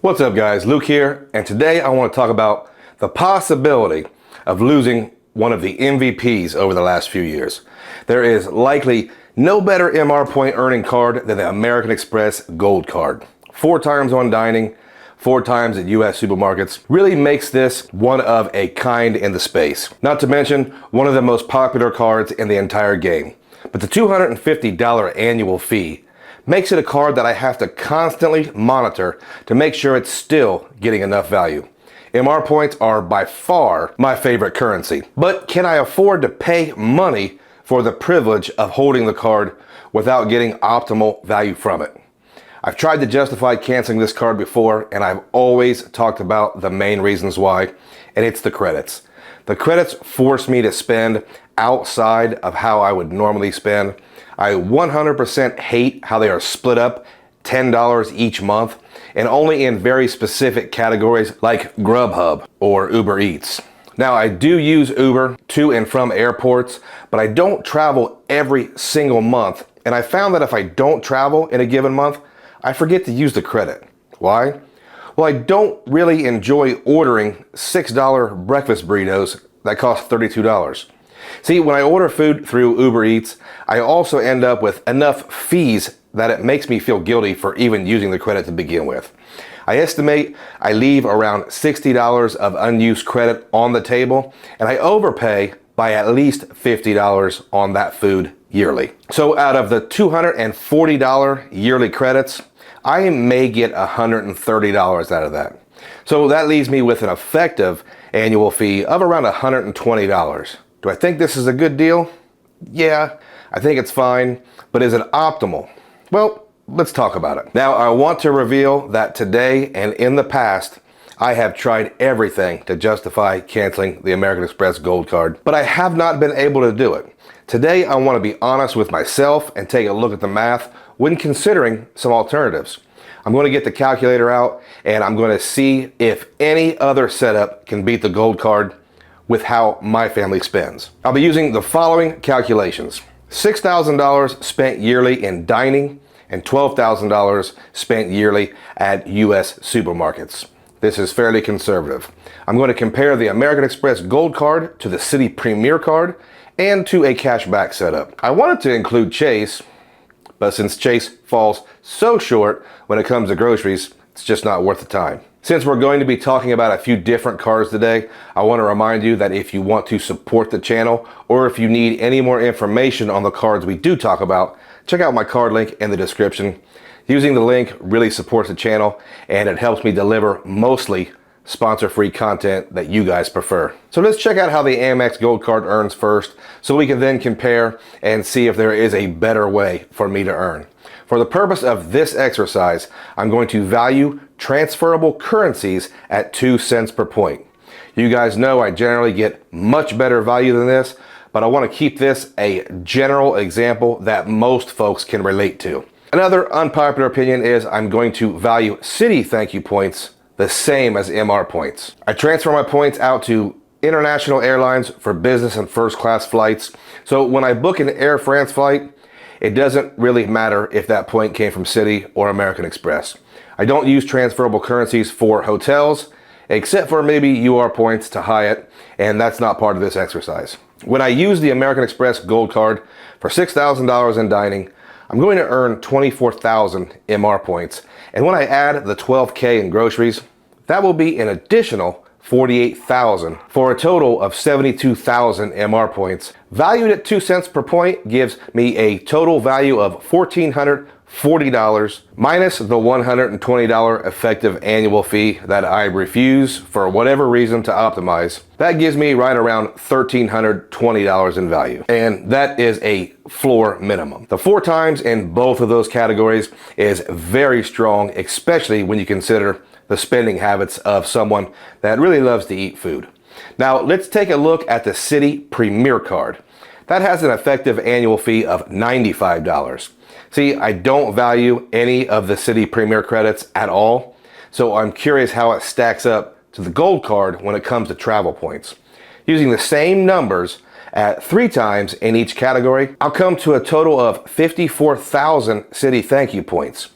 What's up guys, Luke here, and today I want to talk about the possibility of losing one of the MVPs over the last few years. There is likely no better MR point earning card than the American Express Gold Card. 4 times on dining, 4 times at US supermarkets really makes this one of a kind in the space. Not to mention one of the most popular cards in the entire game. But the $250 annual fee makes it a card that I have to constantly monitor to make sure it's still getting enough value. MR points are by far my favorite currency, but can I afford to pay money for the privilege of holding the card without getting optimal value from it? I've tried to justify canceling this card before, and I've always talked about the main reasons why, and it's the credits. The credits force me to spend outside of how I would normally spend. I 100% hate how they are split up $10 each month and only in very specific categories like Grubhub or Uber Eats. Now I do use Uber to and from airports, but I don't travel every single month, and I found that if I don't travel in a given month, I forget to use the credit. Why? Well, I don't really enjoy ordering $6 breakfast burritos that cost $32. See, when I order food through Uber Eats, I also end up with enough fees that it makes me feel guilty for even using the credit to begin with. I estimate I leave around $60 of unused credit on the table, and I overpay by at least $50 on that food yearly. So out of the $240 yearly credits, I may get $130 out of that. So that leaves me with an effective annual fee of around $120. Do I think this is a good deal? Yeah, I think it's fine, but is it optimal? Well, let's talk about it. Now, I want to reveal that today and in the past, I have tried everything to justify canceling the American Express Gold Card, but I have not been able to do it. Today, I want to be honest with myself and take a look at the math when considering some alternatives. I'm going to get the calculator out and I'm going to see if any other setup can beat the Gold Card with how my family spends. I'll be using the following calculations. $6,000 spent yearly in dining and $12,000 spent yearly at US supermarkets. This is fairly conservative. I'm going to compare the American Express Gold Card to the City Premier Card and to a cashback setup. I wanted to include Chase, but since Chase falls so short when it comes to groceries, it's just not worth the time. Since we're going to be talking about a few different cards today, I want to remind you that if you want to support the channel or if you need any more information on the cards we do talk about, check out my card link in the description. Using the link really supports the channel and it helps me deliver mostly sponsor-free content that you guys prefer. So let's check out how the Amex Gold Card earns first so we can then compare and see if there is a better way for me to earn. For the purpose of this exercise, I'm going to value transferable currencies at 2 cents per point. You guys know I generally get much better value than this, but I want to keep this a general example that most folks can relate to. Another unpopular opinion is I'm going to value city thank you points the same as MR points. I transfer my points out to international airlines for business and first class flights. So when I book an Air France flight, it doesn't really matter if that point came from City or American Express. I don't use transferable currencies for hotels, except for maybe UR points to Hyatt, and that's not part of this exercise. When I use the American Express Gold Card for $6,000 in dining, I'm going to earn 24,000 MR points. And when I add the 12K in groceries, that will be an additional 48,000 for a total of 72,000 MR points. Valued at 2 cents per point gives me a total value of $1,440 minus the $120 effective annual fee that I refuse for whatever reason to optimize. That gives me right around $1,320 in value. And that is a floor minimum. The 4 times in both of those categories is very strong, especially when you consider the spending habits of someone that really loves to eat food. Now let's take a look at the City Premier Card. That has an effective annual fee of $95. See, I don't value any of the City Premier credits at all, so I'm curious how it stacks up to the Gold Card when it comes to travel points. Using the same numbers at 3 times in each category, I'll come to a total of 54,000 City Thank You points,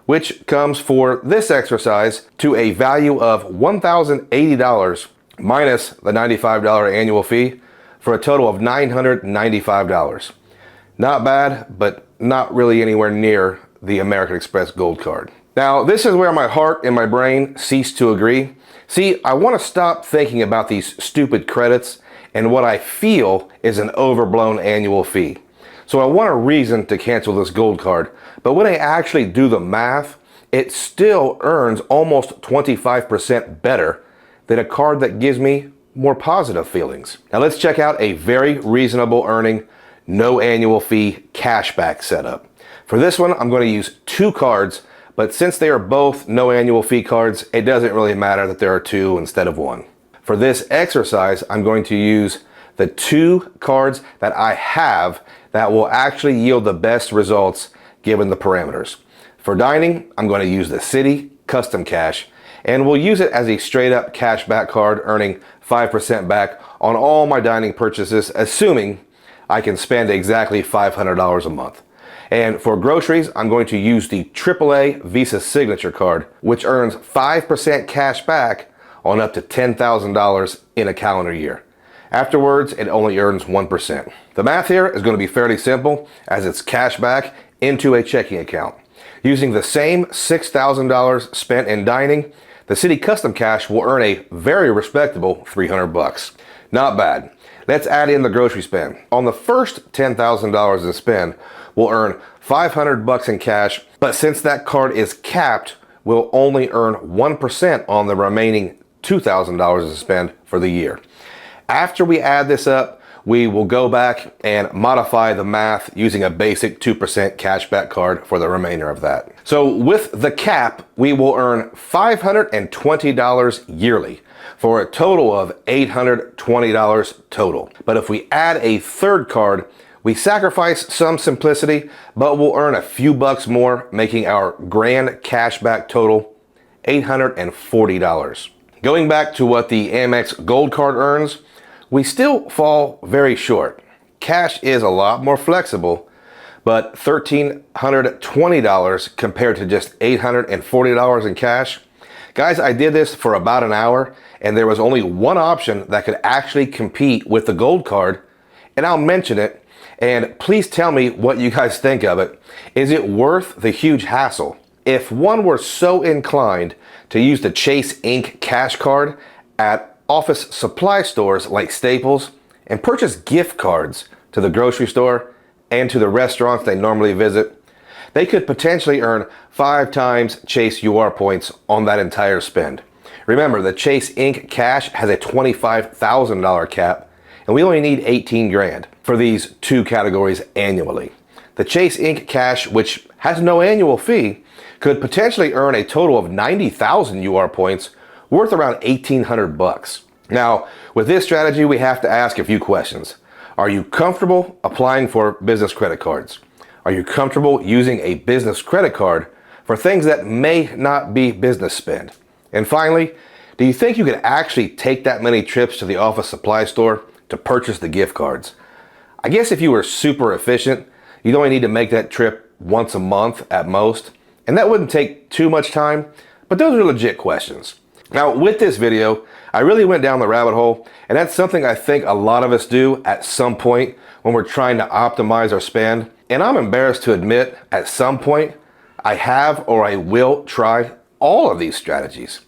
which comes for this exercise to a value of $1,080 minus the $95 annual fee for a total of $995. Not bad, but not really anywhere near the American Express Gold Card. Now, this is where my heart and my brain cease to agree. See, I want to stop thinking about these stupid credits and what I feel is an overblown annual fee. So I want a reason to cancel this Gold Card, but when I actually do the math, it still earns almost 25% better than a card that gives me more positive feelings. Now let's check out a very reasonable earning, no annual fee cashback setup. For this one, I'm going to use 2 cards, but since they are both no annual fee cards, it doesn't really matter that there are 2 instead of 1. For this exercise, I'm going to use the 2 cards that I have that will actually yield the best results given the parameters. For dining, I'm going to use the Citi Custom Cash, and we'll use it as a straight up cashback card, earning 5% back on all my dining purchases, assuming I can spend exactly $500 a month. And for groceries, I'm going to use the AAA Visa Signature Card, which earns 5% cash back on up to $10,000 in a calendar year. Afterwards, it only earns 1%. The math here is going to be fairly simple, as it's cash back into a checking account. Using the same $6,000 spent in dining, the Citi Custom Cash will earn a very respectable $300. Not bad. Let's add in the grocery spend. On the first $10,000 in spend, we'll earn $500 in cash, but since that card is capped, we'll only earn 1% on the remaining $2,000 in spend for the year. After we add this up, we will go back and modify the math using a basic 2% cashback card for the remainder of that. So with the cap, we will earn $520 yearly for a total of $820 total. But if we add a third card, we sacrifice some simplicity, but we'll earn a few bucks more, making our grand cashback total $840. Going back to what the Amex Gold Card earns, we still fall very short. Cash is a lot more flexible, but $1,320 compared to just $840 in cash. Guys, I did this for about an hour, and there was only one option that could actually compete with the Gold Card, and I'll mention it, and please tell me what you guys think of it. Is it worth the huge hassle? If one were so inclined to use the Chase Ink Cash Card at office supply stores like Staples and purchase gift cards to the grocery store and to the restaurants they normally visit, they could potentially earn 5 times Chase UR points on that entire spend. Remember, the Chase Ink Cash has a $25,000 cap, and we only need 18 grand for these 2 categories annually. The Chase Ink Cash, which has no annual fee, could potentially earn a total of 90,000 UR points, worth around $1,800. Now, with this strategy, we have to ask a few questions. Are you comfortable applying for business credit cards? Are you comfortable using a business credit card for things that may not be business spend? And finally, do you think you could actually take that many trips to the office supply store to purchase the gift cards? I guess if you were super efficient, you'd only need to make that trip once a month at most, and that wouldn't take too much time, but those are legit questions. Now, with this video, I really went down the rabbit hole, and that's something I think a lot of us do at some point when we're trying to optimize our spend. And I'm embarrassed to admit, at some point, I have or I will try all of these strategies.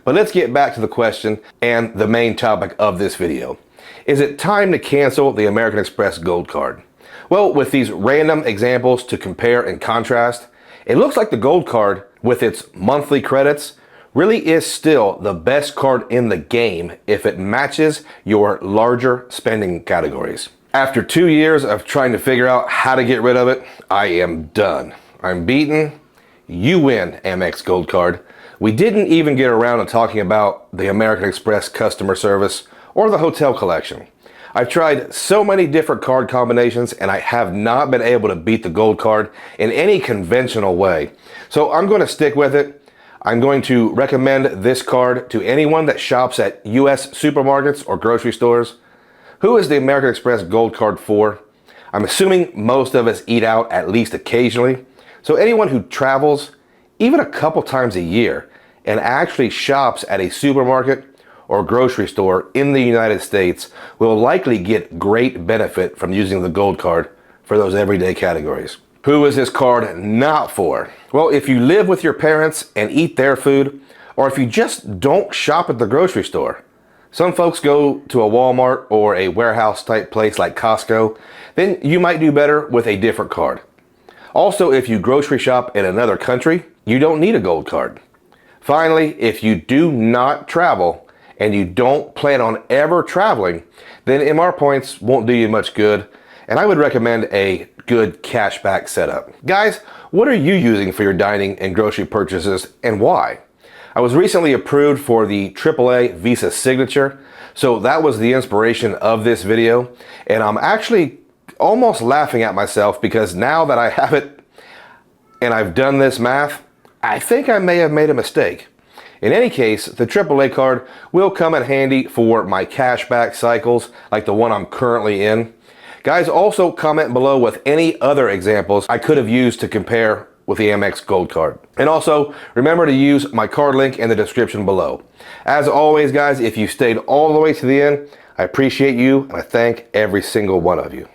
But let's get back to the question and the main topic of this video. Is it time to cancel the American Express Gold Card? Well, with these random examples to compare and contrast, it looks like the Gold Card, with its monthly credits, really is still the best card in the game if it matches your larger spending categories. After 2 years of trying to figure out how to get rid of it, I am done. I'm beaten. You win, Amex Gold Card. We didn't even get around to talking about the American Express customer service or the hotel collection. I've tried so many different card combinations, and I have not been able to beat the Gold Card in any conventional way. So I'm going to stick with it. I'm going to recommend this card to anyone that shops at US supermarkets or grocery stores. Who is the American Express Gold Card for? I'm assuming most of us eat out at least occasionally. So anyone who travels, even a couple times a year and actually shops at a supermarket or grocery store in the United States will likely get great benefit from using the gold card for those everyday categories. Who is this card not for? Well, if you live with your parents and eat their food, or if you just don't shop at the grocery store. Some folks go to a Walmart or a warehouse type place like Costco, then you might do better with a different card. Also, if you grocery shop in another country, you don't need a gold card. Finally, if you do not travel and you don't plan on ever traveling, then MR points won't do you much good, and I would recommend a good cashback setup. Guys, what are you using for your dining and grocery purchases and why? I was recently approved for the AAA Visa Signature, so that was the inspiration of this video, and I'm actually almost laughing at myself because now that I have it and I've done this math, I think I may have made a mistake. In any case, the AAA card will come in handy for my cashback cycles like the one I'm currently in. Guys, also comment below with any other examples I could have used to compare with the Amex Gold Card. And also, remember to use my card link in the description below. As always, guys, if you stayed all the way to the end, I appreciate you and I thank every single one of you.